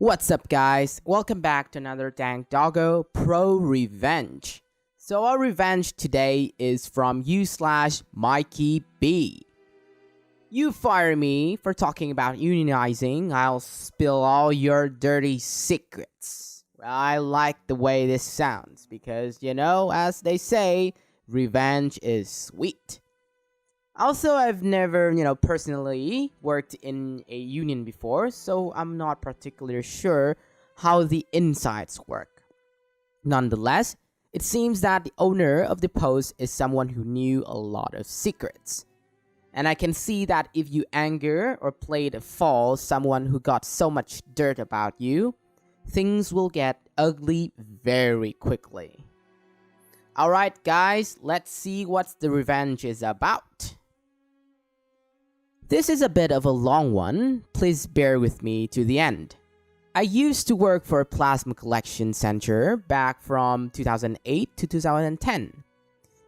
What's up, guys? Welcome back to another Dank Doggo ProRevenge. So our revenge today is from you/Mikey B. You fire me for talking about unionizing, I'll spill all your dirty secrets. Well, I like the way this sounds because, as they say, revenge is sweet. Also, I've never, personally worked in a union before, so I'm not particularly sure how the insides work. Nonetheless, it seems that the owner of the post is someone who knew a lot of secrets. And I can see that if you anger or play the fall someone who got so much dirt about you, things will get ugly very quickly. Alright guys, let's see what the revenge is about. This is a bit of a long one, please bear with me to the end. I used to work for a plasma collection center back from 2008 to 2010.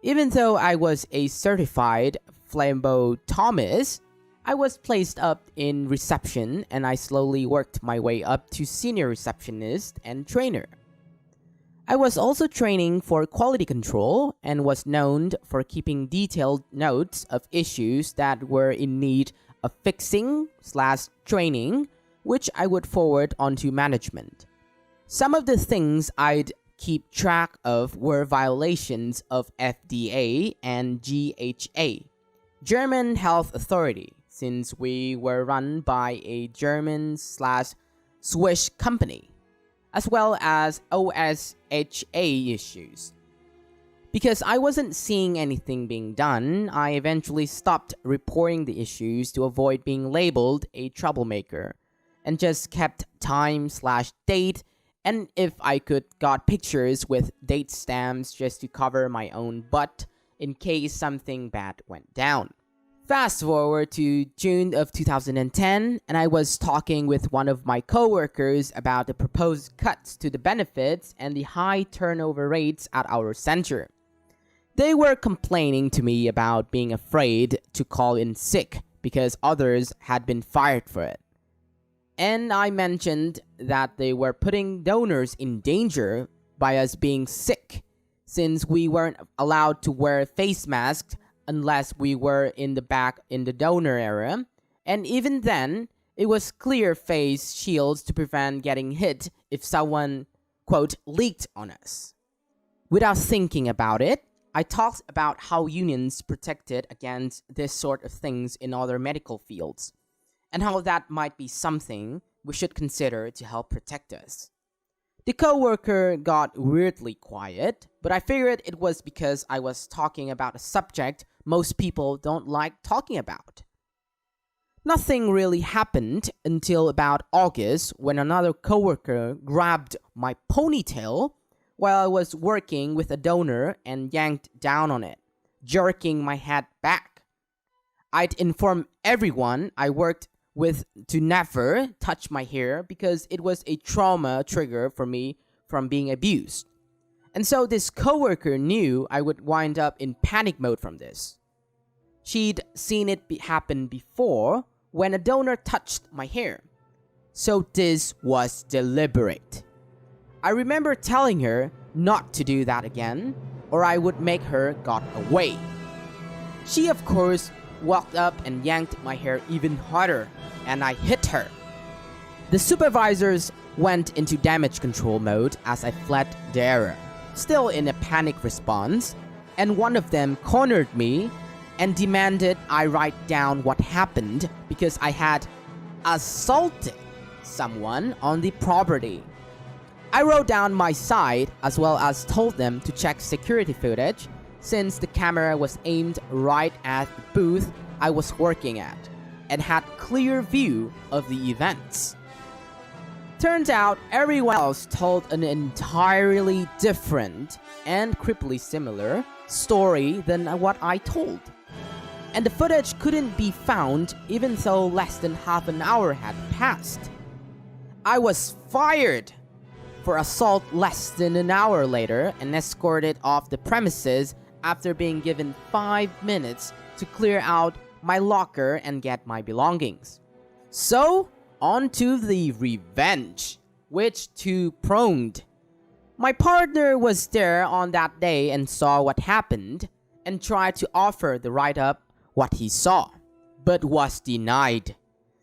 Even though I was a certified phlebotomist, I was placed up in reception and I slowly worked my way up to senior receptionist and trainer. I was also training for quality control and was known for keeping detailed notes of issues that were in need of fixing/training, which I would forward onto management. Some of the things I'd keep track of were violations of FDA and GHA, German Health Authority, since we were run by a German/Swiss company, as well as OSHA issues. Because I wasn't seeing anything being done, I eventually stopped reporting the issues to avoid being labeled a troublemaker, and just kept time/date, and if I could got pictures with date stamps just to cover my own butt in case something bad went down. Fast forward to June of 2010, and I was talking with one of my coworkers about the proposed cuts to the benefits and the high turnover rates at our center. They were complaining to me about being afraid to call in sick because others had been fired for it. And I mentioned that they were putting donors in danger by us being sick, since we weren't allowed to wear face masks unless we were in the back in the donor area, and even then, it was clear face shields to prevent getting hit if someone, quote, leaked on us. Without thinking about it, I talked about how unions protected against this sort of things in other medical fields, and how that might be something we should consider to help protect us. The coworker got weirdly quiet, but I figured it was because I was talking about a subject most people don't like talking about. Nothing really happened until about August when another coworker grabbed my ponytail while I was working with a donor and yanked down on it, jerking my head back. I'd inform everyone I worked with to never touch my hair because it was a trauma trigger for me from being abused. And so this coworker knew I would wind up in panic mode from this. She'd seen it happen before when a donor touched my hair. So this was deliberate. I remember telling her not to do that again or I would make her got away. She of course walked up and yanked my hair even harder, and I hit her. The supervisors went into damage control mode as I fled the area, still in a panic response, and one of them cornered me and demanded I write down what happened because I had assaulted someone on the property. I wrote down my side as well as told them to check security footage since the camera was aimed right at the booth I was working at and had clear view of the events. Turns out everyone else told an entirely different and creepily similar story than what I told. And the footage couldn't be found even though less than half an hour had passed. I was fired for assault less than an hour later and escorted off the premises after being given 5 minutes to clear out my locker and get my belongings. So, on to the revenge. which two-pronged. My partner was there on that day and saw what happened and tried to offer the write-up what he saw, but was denied.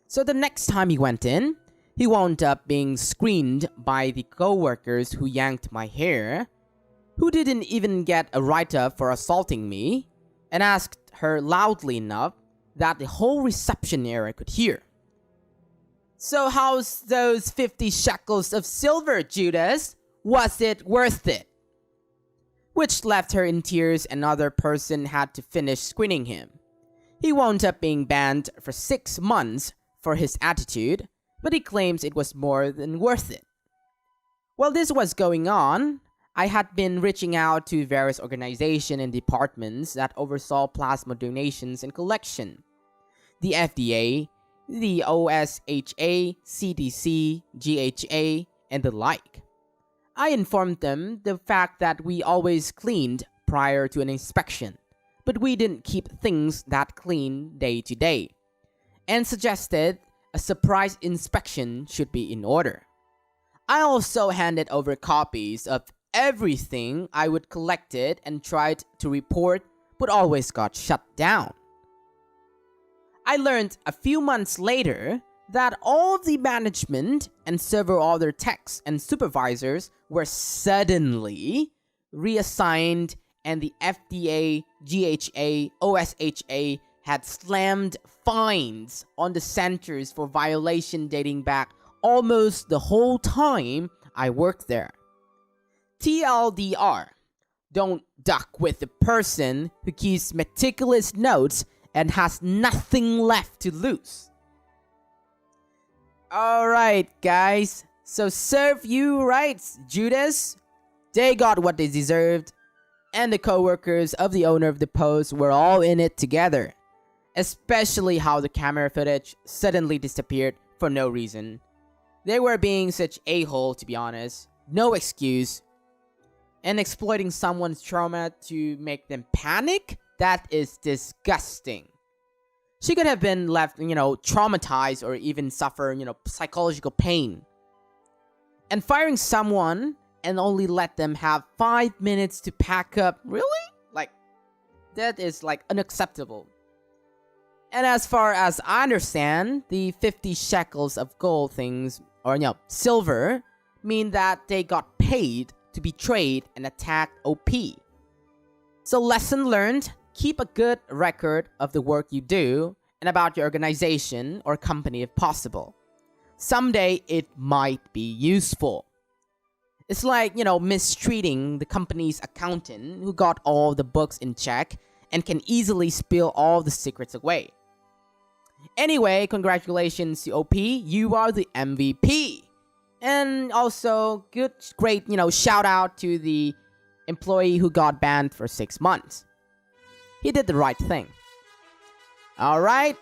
So the next time he went in, he wound up being screened by the co-workers who yanked my hair, who didn't even get a write-up for assaulting me, and asked her loudly enough that the whole reception area could hear. "So how's those 50 shekels of silver, Judas? Was it worth it?" Which left her in tears, and another person had to finish screening him. He wound up being banned for 6 months for his attitude, but he claims it was more than worth it. While this was going on, I had been reaching out to various organizations and departments that oversaw plasma donations and collection. The FDA, the OSHA, CDC, GHA, and the like. I informed them the fact that we always cleaned prior to an inspection, but we didn't keep things that clean day to day, and suggested a surprise inspection should be in order. I also handed over copies of everything I would collected and tried to report, but always got shut down. I learned a few months later that all the management and several other techs and supervisors were suddenly reassigned, and the FDA, GHA, OSHA had slammed fines on the centers for violation dating back almost the whole time I worked there. TLDR, don't duck with the person who keeps meticulous notes and has nothing left to lose. Alright guys, so serve you right, Judas. They got what they deserved, and the co-workers of the owner of the post were all in it together. Especially how the camera footage suddenly disappeared for no reason. They were being such a-hole, to be honest. No excuse. And exploiting someone's trauma to make them panic? That is disgusting. She could have been left, traumatized or even suffer, psychological pain. And firing someone and only let them have 5 minutes to pack up, really? That is, unacceptable. And as far as I understand, the 50 shekels of gold things, or silver, mean that they got paid to betray and attack OP. So lesson learned, keep a good record of the work you do and about your organization or company if possible. Someday it might be useful. It's like, mistreating the company's accountant who got all the books in check and can easily spill all the secrets away. Anyway, congratulations to OP, you are the MVP. And also, great, shout out to the employee who got banned for 6 months. He did the right thing. Alright,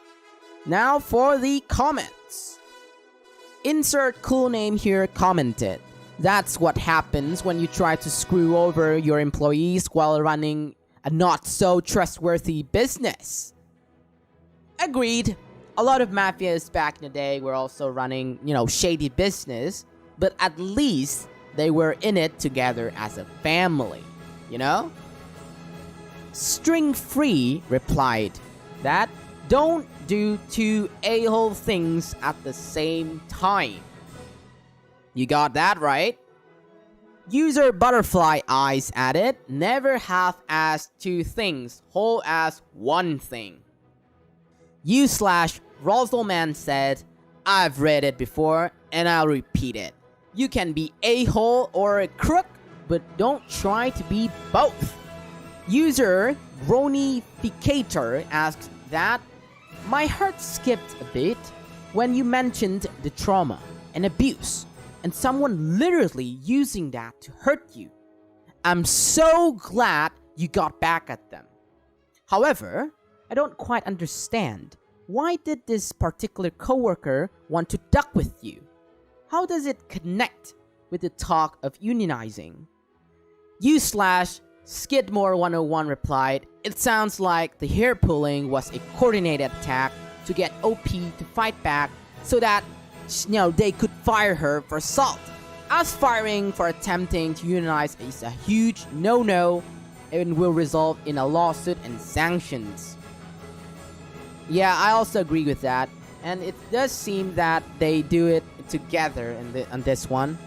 now for the comments. Insert cool name here commented, "That's what happens when you try to screw over your employees while running a not so trustworthy business." Agreed. A lot of mafias back in the day were also running, shady business, but at least they were in it together as a family, String Free replied that don't do 2 a-hole things at the same time. You got that right. User Butterfly Eyes added, never half-assed 2 things, whole-ass 1 thing. U/Roselman said, I've read it before and I'll repeat it. You can be a-hole or a crook, but don't try to be both. User Gronificator asked that, my heart skipped a bit when you mentioned the trauma and abuse and someone literally using that to hurt you. I'm so glad you got back at them. However, I don't quite understand. Why did this particular coworker want to duck with you? How does it connect with the talk of unionizing? U/Skidmore 101 replied, it sounds like the hair pulling was a coordinated attack to get OP to fight back so that they could fire her for assault. as firing for attempting to unionize is a huge no-no and will result in a lawsuit and sanctions. Yeah, I also agree with that, and it does seem that they do it together on this one.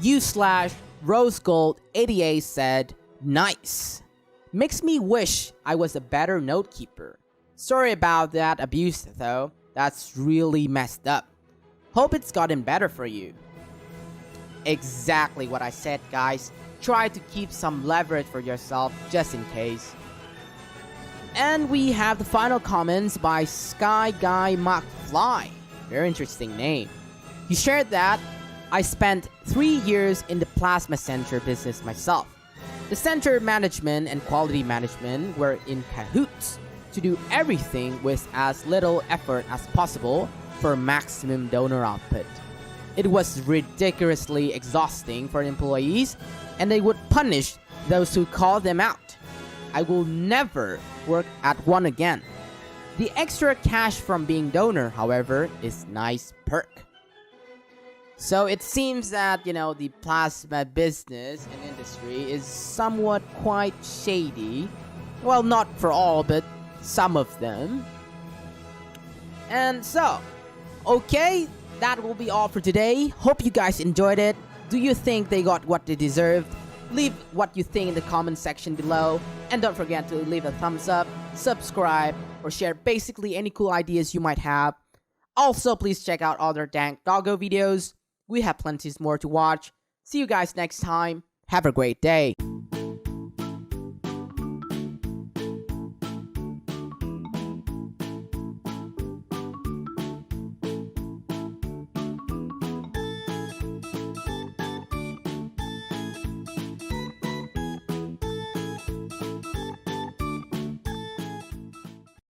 U/Rose Gold 88 said, "Nice. Makes me wish I was a better note keeper. Sorry about that abuse though, that's really messed up. Hope it's gotten better for you." Exactly what I said, guys. Try to keep some leverage for yourself just in case. And we have the final comments by Sky Guy McFly. Very interesting name. He shared that, "I spent 3 years in the plasma center business myself. The center management and quality management were in cahoots to do everything with as little effort as possible for maximum donor output. It was ridiculously exhausting for employees, and they would punish those who called them out. I will never work at one again. The extra cash from being donor, however, is nice perk." So it seems that, the plasma business and industry is somewhat quite shady. Well, not for all, but some of them. And so, okay, that will be all for today. Hope you guys enjoyed it. Do you think they got what they deserved? Leave what you think in the comment section below. And don't forget to leave a thumbs up, subscribe, or share basically any cool ideas you might have. Also, please check out other Dank Doggo videos. We have plenty more to watch. See you guys next time. Have a great day.